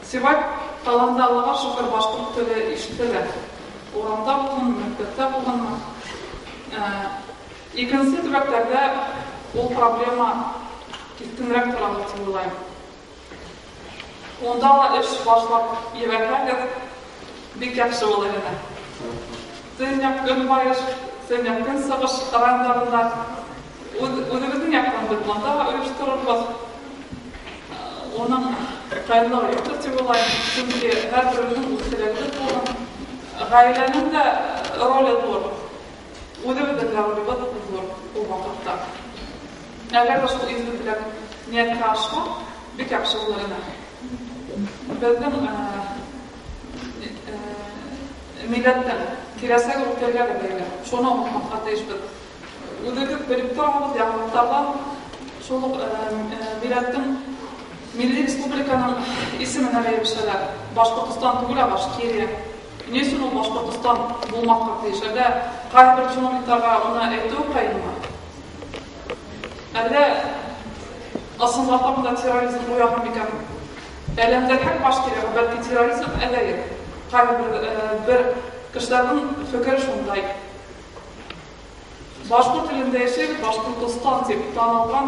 S11: Сибай ҡалаһында Аллаға шөкөр башҡорт теле ишетелә. Урамда булһын, мәктәптә булһынмы. Икенсе төбәктәрҙә ул проблема киҫкенерәк тора тип уйлайым. Унда ла эш башлап ебәрһәгеҙ, бик яҡшы булыр ине. Төньяҡ көнбайыш, төньяҡ көнсығыш райондарында үҙебеҙҙең яҡтан беҙ планда ойошторорбоҙ. Уның ҡайынлығы юҡтыр тип уйлайым. Сөнки һәр береһенең үҙ теләге булған. Ғаиләнең дә роле ҙур. Үҙебеҙҙең дә ролебеҙ ҙур ул ваҡытта. Әгәр ҙә шул изге теләк ниәткә ашһа, бик яҡшы булыр ине. Беҙҙең милләттең киләсәге үтәргә лә бәйле. Шуны онотмаҫҡа тейешбеҙ. Үҙегеҙ белеп торабыҙ, яңылыҡтарҙан шул милләттең Milli Respublikanın isimini verilmişler. Başkortistan түгел, Башкирия. Ни өсөн ул Башкортостан булмаҡҡа тейеш? Әллә ҡайһы бер чиновниктарға уны әйтеү ҡыйынмы? Әллә ысынлап та терроризм уяһын микән? Әлемдәге Башкирия, бәлки терроризм әләйер. Ҡайһы бер кешеләрҙең фекере шундай. Башҡорт телендә йәшәйбеҙ, Башҡортостан тип танылған,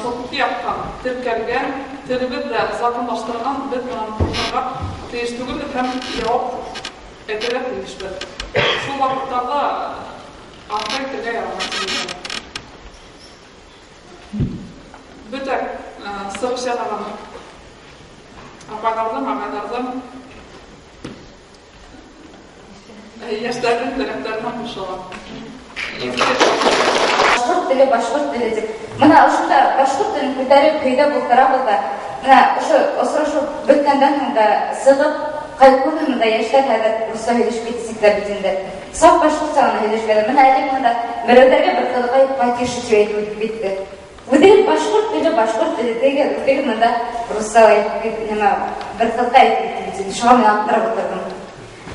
S11: хоҡуҡи яҡтан теркәлгән, телебеҙҙә законлаштырған, беҙ менән ҡурҡырға тейеш түгел һәм яуап әйтергә тейешбеҙ. Шул ваҡыттарҙа артҡа итергә ярамай. Бөтә сығыш яһаған апайҙарҙың, ағайҙарҙың, йәштәрҙең теләктәренә ҡушыла.
S12: Башҡорт теле деп. Мына ошонда башҡорт телен күтәреп көйҙә бултырабыҙ да, мына ошо осрашыу бөткәндән һуң да сығып, ҡайғыһында йәштәр хәҙер русса һөйләшеп китсәкләр бит инде. Саф башҡортса ғына һөйләшкәндәр. Мына әле бында берәүҙәргә бер ҡыҙығайып потише тип әйтеп битте. Үҙегеҙ башҡорт теле теге, үҙегеҙ мында русса бер ҡыҙға әйтеп бит. Шуға мин аптырап ултырҙым.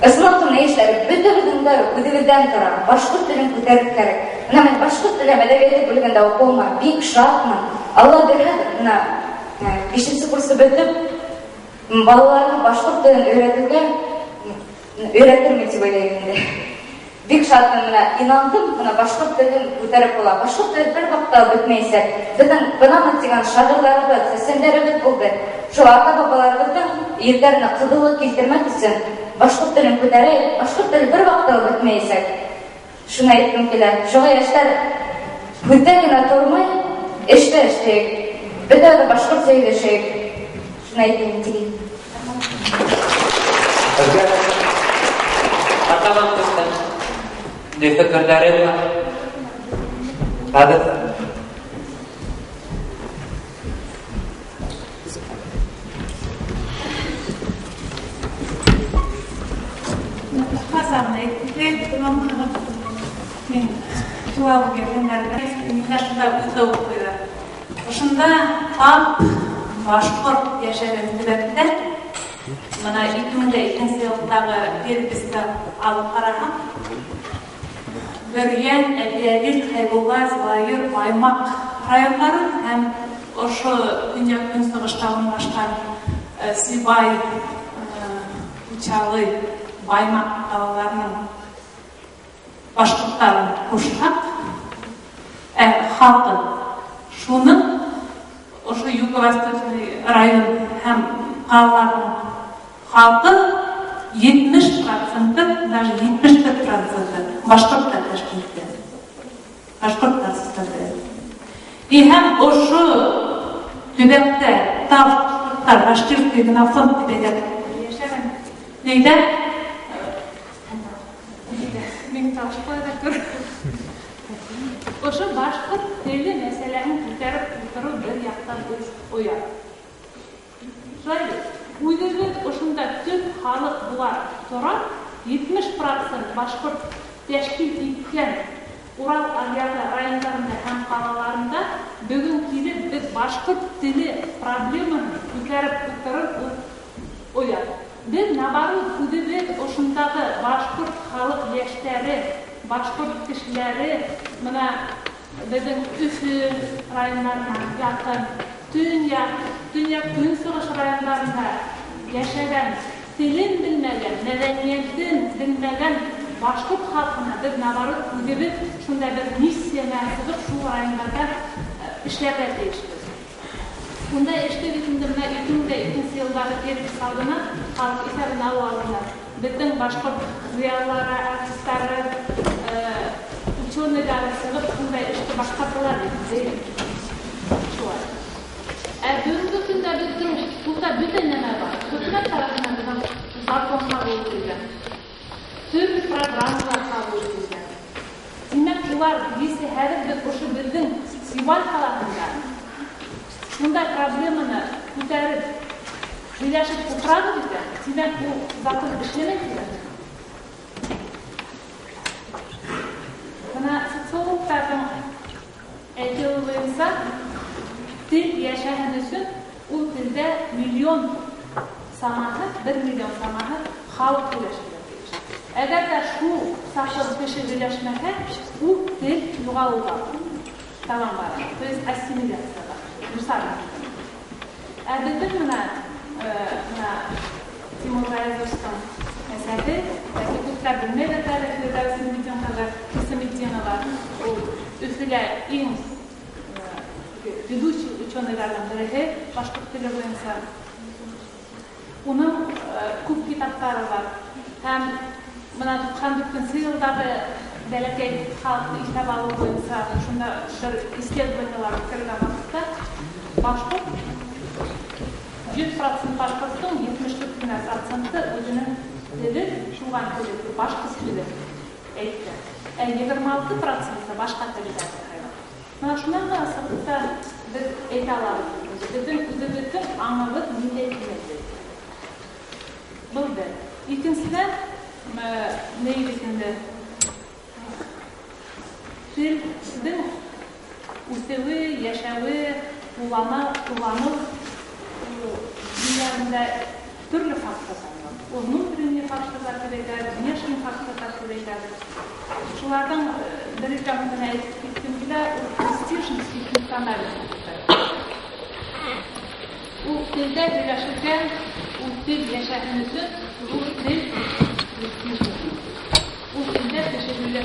S12: Ысынлап ни эшләр? Бөтәбеҙҙең дә үҙебеҙҙән тора. Башҡорт телен күтәреп кәрәк. Мына мен башҡорт теле әҙәбиәте бүлегендә уҡыуыма бик шатмын. Алла бирһә, мына 5-нче курсы бөтөп, балаларга башҡорт телен өйрәтермен тип уйлайым инде. Бик шатмын, мына инандым, мына башҡорт телен күтәреп була. Башҡорт теле бер ваҡытта бөтмәйәсәк. Беҙҙең бынамын тигән шағирҙарыбыҙ, хәсәндәребеҙ булды. Шул ата-бабаларыбыҙҙың ирҙәренә ҡыҙыллыҡ килтермәк өсөн башҡорт телен күтәрәйек, башҡорт теле бер ваҡытта бөтмәйәсәк. Шуны әйткем килә. Шуға йәштәр һүҙҙә генә тормай, эштә эшләйек. Беҙ дә башҡортса һөйләшәйек. Шуны әйткем килә.
S4: Атаман кыздан не фекерҙәре бар. Хәҙер
S13: Ошонда ап башҡорт йәшәгән төбәктә мына 2002 жылдағы переписті алып қарағам. Бүрген, Әбиәлил, Хайбулла, Злайыр, Баймақ райондары һәм ошо Төньяк Көнсығышта орналашқан Сибай, Учалы, Баймақ қалаларының башқұрттарын қушырап, халқы шуның ошо Юго-Восточный район һәм қалаларының халқы 70%, даже 75% башқұрттар тәшкил еткен. Башқұрттар составляет. И һәм ошо төбәктә башқұрттар Башкирский генофонд дип яшәгән. Нәйдә? Мин ташкалда күр. Ошо башқұрт теле мәсьәләсен күтәреп утыру бер яктан оя. Шулай Uyghur ошында төп халык була тора 70% башкорт тәшкил иткән Урал аръягы райондарында һәм қалаларында бүген килеп без башкорт теле проблеманы күтәреп утырып оя. Без наоборот күдебез ошындагы башкорт халык яшьтәре, башкорт кешеләре менә безнең Өфе районнарына якын Төньяк Көнсығыш райондарында яшәгән, телен белмәгән, мәдәниятен белмәгән башкорт халкына без наоборот күдебез шунда бер миссия мәгъсәбе шул районнарда эшләргә тиешбез. Бунда эшләр инде менә 2002 елдагы перепис алдына халык исәбен алу алдына безнең башкорт зыялылары, артистлары, ученыйлары сыгып шундай эшкә башкардылар дип. Шулай. Бүгінгі күнде біздің суда бүтін нәмә бар. Хөкүмәт тарафынан біздің закон кабул ителгән. Төрле программалар кабул ителгән. Демәк, улар бизге хәзер без ошо безнең Сибай каласында шундай проблеманы күтәреп, җыелышып утырабыз икән. Демәк, бу закон эшләмәй. Менә социологларның әйтүе буенча Тел яшәһен өчен ул телдә миллион самаһы, 1 миллион самаһы халык яшәгән. Әгәр дә шул сахар кеше яшәмәсә, ул тел югалуга тамам бара. То есть ассимиляция. Мисал. Әдәбият менә Тимур Раязовский мәсәле, күпләр белмәгән тарихларда Симитдинова, ул Өфелә иң ведущий ученыйлардан бире башкорт теле буенча. Уның күп китаплары бар. Һәм менә 94 елдагы бәләкәй халыкны исәп алу буенча шунда бер исследованиелар үткәргән вакытта башкорт 100% башкорттың 74% үзенең теле шуңа теле, башка теле әйтте. 26% башка телдә. Менә шуннан асыпта без әйтә алабыз. Безнең үзебезнең аңыбыз милләтебез. Бу бер. Икенчедән, нәйбезендә телнең үсүе, яшәүе, куллану дөньяда төрле факторлар бар. Внутренние факторлар кирәк, внешний факторлар кирәк. Шулардан бер икәнне әйтеп киткән престижность функциональность. У телдә яшәгән, у тел яшәгән өчен ул тел престижный. У телдә яшәгән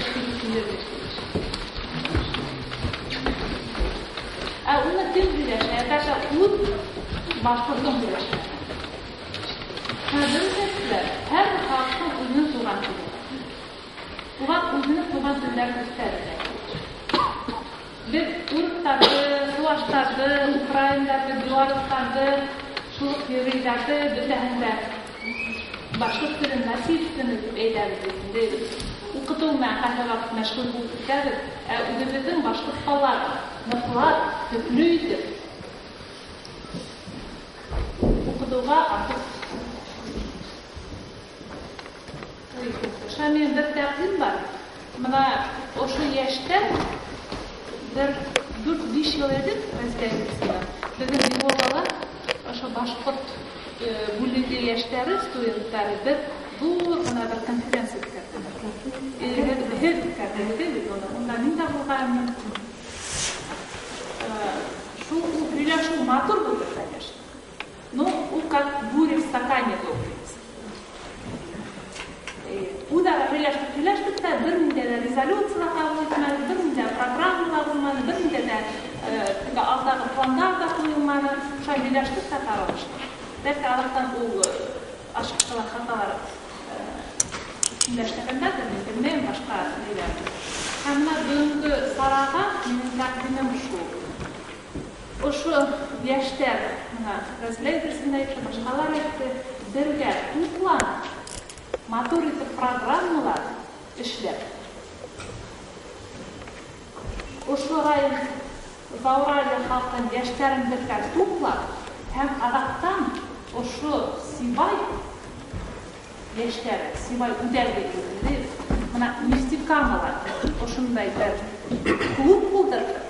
S13: Уны тел яшәгән, даже ул башкорттың яшәгән. Хәзер һәр халкның үзенең туган теле. Уга үзенең туган телләре үстерелә. Без урыстарды, чуаштарды, украиндарды, белорусларды, шул еврейларды бөтәһендә башкорт телен насильственно дип әйтәбез. Укыту белән һәрвакыт мәшгуль булып китәбез. Үзебезнең башкорт балалар, ныклар, төпле итеп укытуга артык. Шамин бер тәкъдим бар. Менә ошо яшьтә бер 4-5 ел элек Россиядә безнең юллалар ошо башкорт бүлеге яшьтәре студентлары бер зур гына бер конференция үткәрделәр. Һәр үткәрделәр. Онда мин дә булганмын. Шул сөйләшү матур булды, конечно. Но у как буря в стакане топится. Удара сөйләштек тә бер миндә дә резолюция кабул ителмәде, бер миндә программа булмады, бер миндә дә алдагы пландар да куелмады. Шулай сөйләштек тә таралыштык. Бәлки алардан ул ашыктылар, хаталар сөйләштергәндәдер, белмәйм башка ниләр. Һәм менә бүгенге сарага минем тәкъдимем шул. Ошо яшьтәр, разлейдерсендә башкалар әйтте, бергә тупланып, матур итеп программалар эшләп. Ошо район Зауралья халкын яшьтәрен бергә туплап, һәм адактан ошо Сибай яшьтәре, Сибай үдәлгә килде. Менә Нефтекамалар ошондай бер клуб булдырды.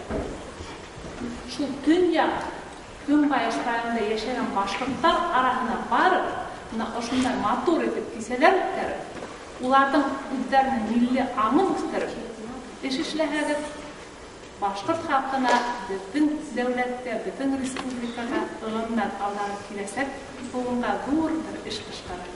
S13: Шул Көнбайыш районында яшәгән башкортлар арасына барып, менә ошондай матур итеп киселәр үткәреп, уларның үзләренең милли аңын үстереп, эш эшләһәгез, башкорт халкына, безнең дәүләткә, безнең республикага гомумән алдан киләсәк булуга зур бер эш башкара.